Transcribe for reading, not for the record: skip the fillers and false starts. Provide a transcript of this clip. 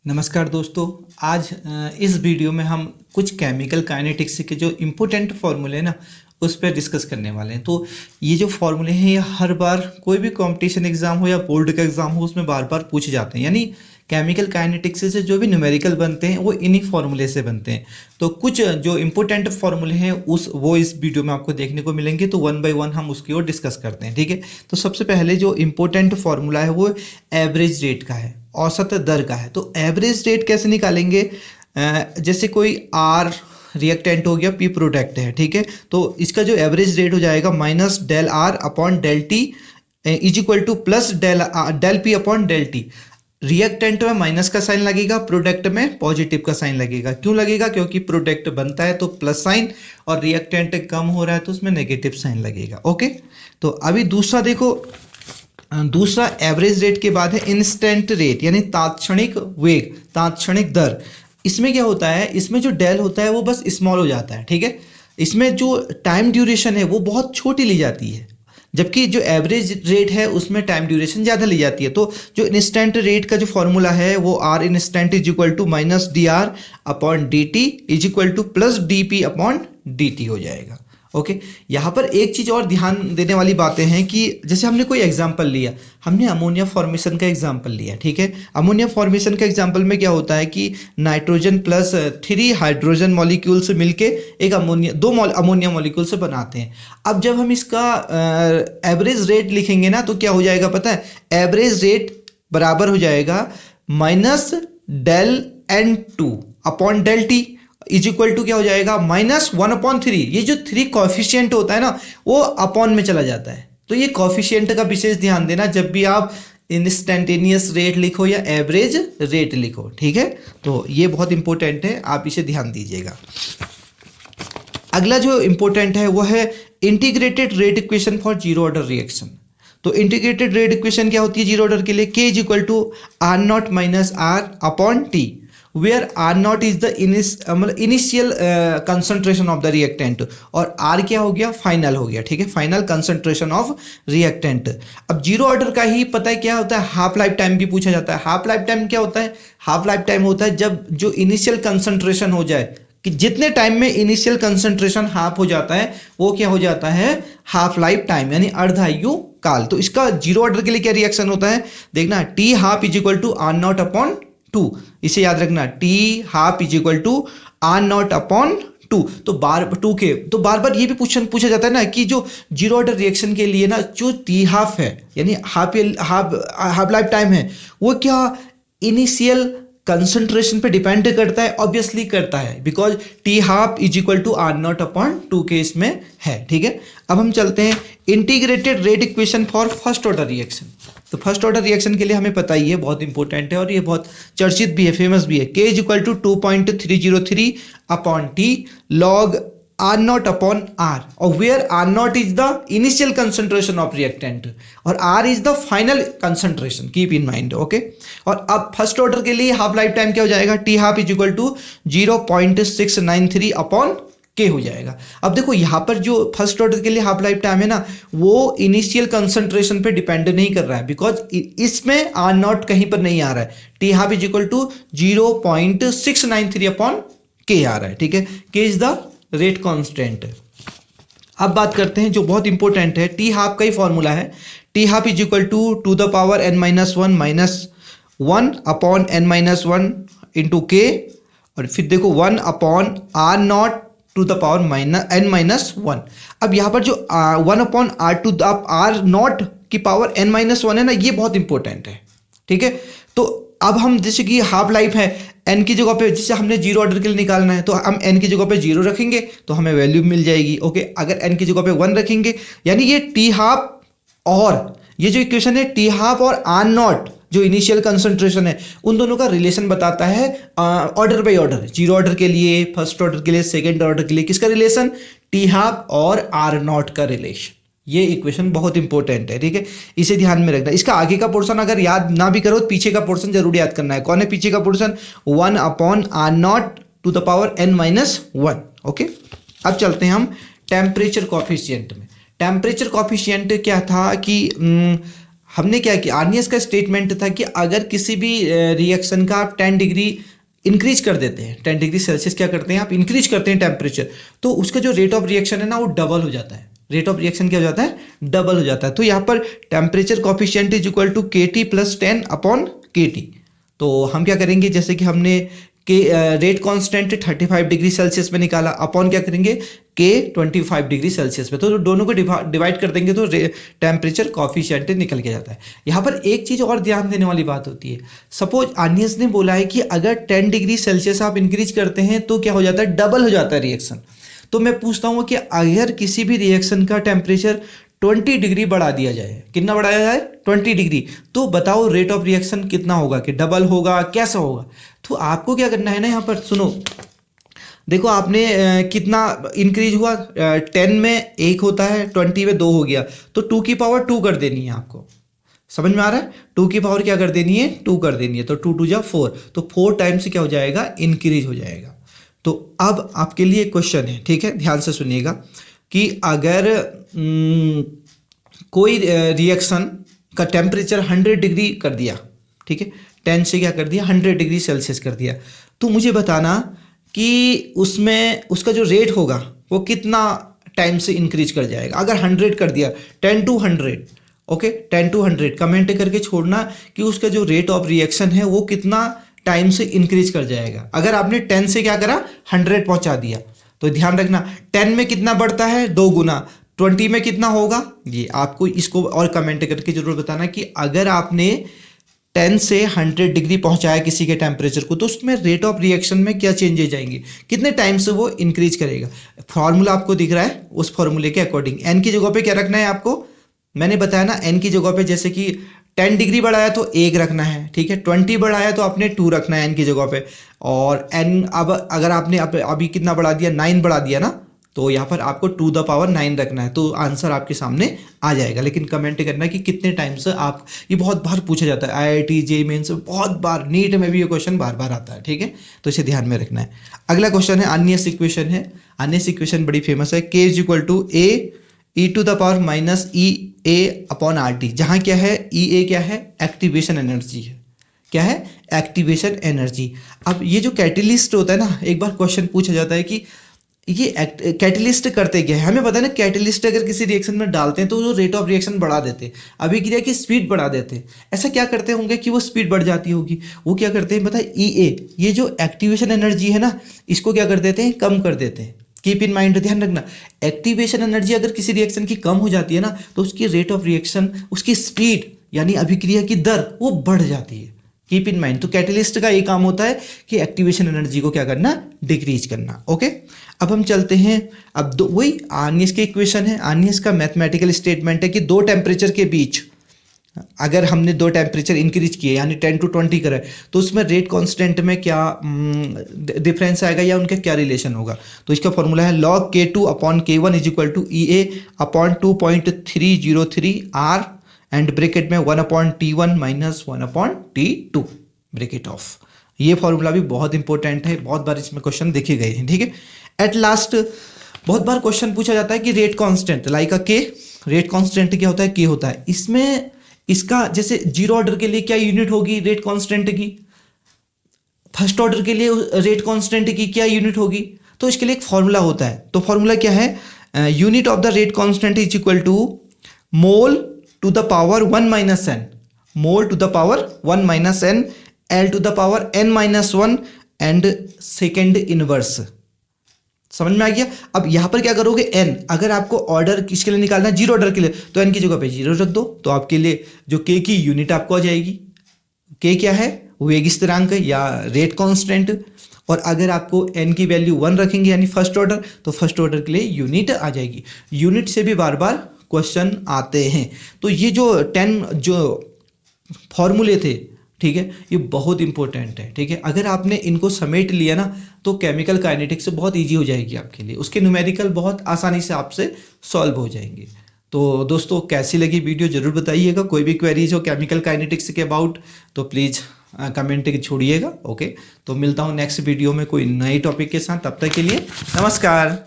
नमस्कार दोस्तों। आज इस वीडियो में हम कुछ केमिकल काइनेटिक्स के जो इम्पोर्टेंट फार्मूले हैं ना उस पर डिस्कस करने वाले हैं। तो ये जो फार्मूले हैं ये हर बार कोई भी कंपटीशन एग्जाम हो या बोर्ड का एग्जाम हो उसमें बार बार पूछे जाते हैं। यानी केमिकल काइनेटिक्स से जो भी न्यूमेरिकल बनते हैं वो इन्हीं फार्मूले से बनते हैं। तो कुछ जो इम्पोर्टेंट फार्मूले हैं वो इस वीडियो में आपको देखने को मिलेंगे। तो वन बाय वन हम उसकी ओर डिस्कस करते हैं, ठीक है। तो सबसे पहले जो इम्पोर्टेंट फार्मूला है वो एवरेज रेट का है, औसत दर का है। तो एवरेज रेट कैसे निकालेंगे? जैसे कोई आर रिएक्टेंट हो गया, पी प्रोडक्ट है, ठीक है। तो इसका जो एवरेज रेट हो जाएगा minus del R upon del T is equal to plus del P upon del T. Reactant में माइनस का साइन लगेगा, प्रोडक्ट में पॉजिटिव का साइन लगेगा। क्यों लगेगा? क्योंकि प्रोडक्ट बनता है तो प्लस साइन और रिएक्टेंट कम हो रहा है तो उसमें नेगेटिव साइन लगेगा। ओके, तो अभी दूसरा देखो, दूसरा एवरेज रेट के बाद है इंस्टेंट रेट यानी तात्क्षणिक वेग, तात्क्षणिक दर। इसमें क्या होता है, इसमें जो डेल होता है वो बस स्मॉल हो जाता है, ठीक है। इसमें जो टाइम ड्यूरेशन है वो बहुत छोटी ली जाती है, जबकि जो एवरेज रेट है उसमें टाइम ड्यूरेशन ज़्यादा ली जाती है। तो जो इंस्टेंट रेट का जो फॉर्मूला है वो R instant is equal to minus D R upon D T is equal to plus D P upon D T हो जाएगा। ओके, यहाँ पर एक चीज़ और ध्यान देने वाली बातें हैं कि जैसे हमने कोई एग्जांपल लिया, हमने अमोनिया फॉर्मेशन का एग्जांपल लिया, ठीक है। अमोनिया फॉर्मेशन का एग्जांपल में क्या होता है कि नाइट्रोजन प्लस 3 हाइड्रोजन मॉलिक्यूल से मिलके एक दो अमोनिया मॉलिक्यूल से बनाते हैं। अब जब हम इसका एवरेज रेट लिखेंगे ना तो क्या हो जाएगा पता है? एवरेज रेट बराबर हो जाएगा minus del N two upon del T is equal to क्या हो जाएगा? माइनस 1/3। ये जो 3 कॉफिशियंट होता है ना वो अपॉन में चला जाता है। तो ये कॉफिशियंट का विशेष ध्यान देना जब भी आप इंस्टेंटेनियस रेट लिखो या एवरेज रेट लिखो, ठीक है। तो ये बहुत इंपॉर्टेंट है, आप इसे ध्यान दीजिएगा। अगला जो इंपॉर्टेंट है वो है integrated rate equation for zero order reaction. तो इंटीग्रेटेड रेट इक्वेशन क्या होती है जीरो ऑर्डर के लिए? K is equal to R naught minus R upon T, where R naught is the initial concentration of the reactant और R क्या हो गया? फाइनल हो गया, ठीक है, फाइनल कंसंट्रेशन ऑफ रिएक्टेंट। अब जीरो ऑर्डर का ही पता है क्या होता है? हाफ लाइफ टाइम भी पूछा जाता है। हाफ लाइफ टाइम क्या होता है? हाफ लाइफ टाइम होता है जब जो इनिशियल कंसंट्रेशन हो जाए, कि जितने टाइम में इनिशियल कंसंट्रेशन हाफ हो जाता है वो क्या हो जाता है? हाफ लाइफ टाइम यानी अर्धायु काल। तो इसका जीरो ऑर्डर के लिए क्या रिएक्शन होता है देखना, T half is equal to R naught upon 2। इसे याद रखना, T half is equal to R naught upon 2। तो बार बार ये भी पूछा जाता है ना कि जो जीरो ऑर्डर रिएक्शन के लिए ना जो टी हाफ है यानी हाफ लाइफ टाइम है वो क्या इनिशियल कंसंट्रेशन पे डिपेंड करता है? ऑब्वियसली करता है, because T half is equal to R naught upon 2 के इसमें है, ठीक है। अब हम चलते हैं integrated rate equation for first order reaction. तो फर्स्ट ऑर्डर रिएक्शन के लिए हमें पता ही है, बहुत इंपॉर्टेंट है और ये बहुत चर्चित भी है, फेमस भी है। K is equal to 2.303 upon T log R naught upon R, और where R naught is the initial concentration of reactant और R is the final concentration, keep in mind. Okay, और अब फर्स्ट ऑर्डर के लिए half life time क्या हो जाएगा? T half is equal to 0.693 upon K हो जाएगा। अब देखो यहाँ पर जो फर्स्ट ऑर्डर के लिए हाफ लाइफ टाइम है ना वो इनिशियल कंसंट्रेशन पे डिपेंड नहीं कर रहा है, बिकॉज इसमें आर नॉट कहीं पर नहीं आ रहा है। T half is equal to 0.693 upon K आ रहा है, ठीक है। K is the rate constant. अब बात करते हैं जो बहुत इंपॉर्टेंट है, टी हाफ का ही फॉर्मूला है। T half is equal to the power n minus 1 minus 1 upon n minus 1 into K, और फिर देखो 1 upon R not to the power n minus 1। अब यहाँ पर जो 1 upon R to the R not की पावर n माइनस 1 है ना, ये बहुत इंपॉर्टेंट है, ठीक है। तो अब हम जैसे कि हाफ लाइफ है, n की जगह पे जैसे हमने जीरो ऑर्डर के लिए निकालना है तो हम n की जगह पे 0 रखेंगे तो हमें वैल्यू मिल जाएगी। ओके, अगर n की जगह पे 1 रखेंगे यानी ये टी हाफ और ये जो इक्वेशन है टी हाफ और आर नॉट जो इनिशियल कंसंट्रेशन है उन दोनों का रिलेशन बताता है order by order. Zero order के लिए, फर्स्ट ऑर्डर के लिए, सेकेंड ऑर्डर के लिए किसका रिलेशन? टी हाफ और आर नॉट का रिलेशन। ये इक्वेशन बहुत इंपॉर्टेंट है, ठीक है, इसे ध्यान में रखना। इसका आगे का पोर्शन अगर याद ना भी करो तो पीछे का पोर्शन जरूर याद करना है। कौन है पीछे का portion? 1 upon R not to the power n minus 1। Okay, अब चलते हैं हम टेम्परेचर कॉफिशिएंट में। टेम्परेचर कॉफिशिएंट क्या था कि हमने क्या किया, आर्नियस का स्टेटमेंट था कि अगर किसी भी रिएक्शन का आप 10 डिग्री इंक्रीज कर देते हैं, 10 डिग्री सेल्सियस क्या करते हैं आप, इंक्रीज करते हैं टेम्परेचर, तो उसका जो रेट ऑफ रिएक्शन है ना वो डबल हो जाता है। रेट ऑफ रिएक्शन क्या हो जाता है, डबल हो जाता है। तो यहाँ पर temperature coefficient is equal to KT + 10 upon KT। तो हम क्या करेंगे, जैसे कि हमने के रेट कांस्टेंट 35 डिग्री सेल्सियस में निकाला, अपॉन क्या करेंगे के 25 डिग्री सेल्सियस में, तो दोनों को डिवाइड कर देंगे तो टेम्परेचर कॉफिशिएंट निकल के जाता है। यहाँ पर एक चीज़ और ध्यान देने वाली बात होती है, सपोज आर्नियस ने बोला है कि अगर 10 डिग्री सेल्सियस आप इंक्रीज करते हैं तो क्या हो जाता है, डबल हो जाता है रिएक्शन। तो मैं पूछता हूँ कि अगर किसी भी रिएक्शन का टेम्परेचर 20 डिग्री बढ़ा दिया जाए, कितना बढ़ाया जाए, 20 डिग्री, तो बताओ रेट ऑफ रिएक्शन कितना होगा, कि डबल होगा, कैसा होगा। तो आपको क्या करना है ना, यहाँ पर सुनो, देखो आपने कितना इंक्रीज हुआ, 10 में 1 होता है, 20 में 2 हो गया, तो 2 की पावर 2 कर देनी है आपको, समझ में आ रहा है, 2 की पावर क्या कर देनी है, 2 कर देनी है, तो 2 2 जा 4, तो 4 टाइम्स क्या हो जाएगा, इंक्रीज हो जाएगा। तो अब आपके लिए क्वेश्चन है, ठीक है, ध्यान से सुनिएगा, कि अगर कोई रिएक्शन का टेम्परेचर 100 डिग्री कर दिया, ठीक है, 10 से क्या कर दिया, 100 डिग्री सेल्सियस कर दिया, तो मुझे बताना कि उसमें उसका जो रेट होगा वो कितना टाइम से इंक्रीज कर जाएगा। अगर 100 कर दिया, 10 to 100, ओके, 10 to 100 कमेंट करके छोड़ना कि उसका जो रेट ऑफ रिएक्शन है वो कितना टाइम से इंक्रीज कर जाएगा। अगर आपने 10 से क्या करा, 100 पहुंचा दिया, तो ध्यान रखना 10 में कितना बढ़ता है, 2 गुना, 20 में कितना होगा, ये आपको इसको और कमेंट करके जरूर बताना कि अगर आपने 10 से 100 डिग्री पहुंचाया किसी के टेम्परेचर को, तो उसमें रेट ऑफ रिएक्शन में क्या चेंजेस आएंगे, कितने टाइम से वो इंक्रीज करेगा। फॉर्मूला आपको दिख रहा है, उस फॉर्मूले के अकॉर्डिंग एन की जगह पे क्या रखना है आपको, मैंने बताया ना, एन की जगह पे जैसे कि 10 डिग्री बढ़ाया तो 1 रखना है, ठीक है, 20 बढ़ाया तो आपने 2 रखना है एन की जगह पे, और एन अब अगर आपने अभी कितना बढ़ा दिया, 9 बढ़ा दिया ना, तो यहाँ पर आपको 2 द पावर 9 रखना है, तो आंसर आपके सामने आ जाएगा। लेकिन कमेंट करना है कि कितने टाइम से आप, ये बहुत बार पूछा जाता है, IIT JEE मेंस बहुत बार, नीट में भी ये क्वेश्चन बार बार आता है, ठीक है, तो इसे ध्यान में रखना है। अगला क्वेश्चन है आर्नियस इक्वेशन है, आर्नियस इक्वेशन बड़ी फेमस है, K = A e⁻ EA upon RT, जहाँ क्या है, EA क्या है, एक्टिवेशन एनर्जी है, क्या है, एक्टिवेशन एनर्जी। अब ये जो कैटेलिस्ट होता है ना, एक बार क्वेश्चन पूछा जाता है कि ये कैटेलिस्ट करते क्या है, हमें पता है ना, कैटेलिस्ट अगर किसी रिएक्शन में डालते हैं तो वो रेट ऑफ रिएक्शन बढ़ा देते हैं, अभिक्रिया की स्पीड बढ़ा देते हैं। ऐसा क्या करते होंगे कि वो स्पीड बढ़ जाती होगी, वो क्या करते हैं पता है, EA, ये जो एक्टिवेशन एनर्जी है ना, इसको क्या कर देते हैं, कम कर देते हैं। कीप इन माइंड, ध्यान रखना, एक्टिवेशन एनर्जी अगर किसी रिएक्शन की कम हो जाती है ना, तो उसकी रेट ऑफ रिएक्शन, उसकी स्पीड यानी अभिक्रिया की दर वो बढ़ जाती है। कीप इन माइंड, तो कैटेलिस्ट का ये काम होता है कि एक्टिवेशन एनर्जी को क्या करना, डिक्रीज करना। ओके, अब हम चलते हैं, अब वही आर्नियस की इक्वेशन है, आर्नियस का मैथमेटिकल स्टेटमेंट है कि 2 टेम्परेचर के बीच अगर हमने 2 टेम्परेचर इंक्रीज किए यानी 10 to 20 करें, तो उसमें रेट कांस्टेंट में क्या डिफरेंस आएगा या उनका क्या रिलेशन होगा। तो इसका फॉर्मूला है log K2 upon K1 = EA upon 2.303 R and bracket में 1/T1 - 1/T2 ब्रैकेट ऑफ। ये फॉर्मूला भी बहुत इंपॉर्टेंट है, बहुत बार इसमें क्वेश्चन देखे गए हैं, ठीक है। एट लास्ट बहुत बार क्वेश्चन पूछा जाता है कि रेट कांस्टेंट लाइक अ K, रेट कांस्टेंट क्या होता है, K होता है। इसमें इसका जैसे 0 ऑर्डर के लिए क्या यूनिट होगी रेट कांस्टेंट की, फर्स्ट ऑर्डर के लिए रेट कांस्टेंट की क्या यूनिट होगी, तो इसके लिए एक फॉर्मूला होता है। तो फॉर्मूला क्या है, unit of the rate constant is equal to mole to the power 1 - n, mole to the power 1 - n, L to the power n - 1 and second inverse. समझ में आ गया। अब यहां पर क्या करोगे, n, अगर आपको ऑर्डर किसके लिए निकालना है, 0 ऑर्डर के लिए, तो n की जगह पे 0 रख दो, तो आपके लिए जो k की यूनिट आपको आ जाएगी। k क्या है, वेग स्थिरांक या रेट कांस्टेंट, और अगर आपको n की वैल्यू 1 रखेंगे यानी फर्स्ट ऑर्डर, तो फर्स्ट ऑर्डर के लिए यूनिट आ जाएगी। यूनिट से भी बार बार क्वेश्चन आते हैं। तो ये जो 10 जो फॉर्मूले थे, ठीक है, ये बहुत इंपॉर्टेंट है, ठीक है। अगर आपने इनको समेट लिया ना, तो केमिकल काइनेटिक्स बहुत इजी हो जाएगी आपके लिए, उसके न्यूमेरिकल बहुत आसानी से आपसे सॉल्व हो जाएंगे। तो दोस्तों कैसी लगी वीडियो जरूर बताइएगा, कोई भी क्वेरीज हो केमिकल काइनेटिक्स के अबाउट तो प्लीज़ कमेंट छोड़िएगा। ओके, तो मिलता हूँ नेक्स्ट वीडियो में कोई नई टॉपिक के साथ, तब तक के लिए नमस्कार।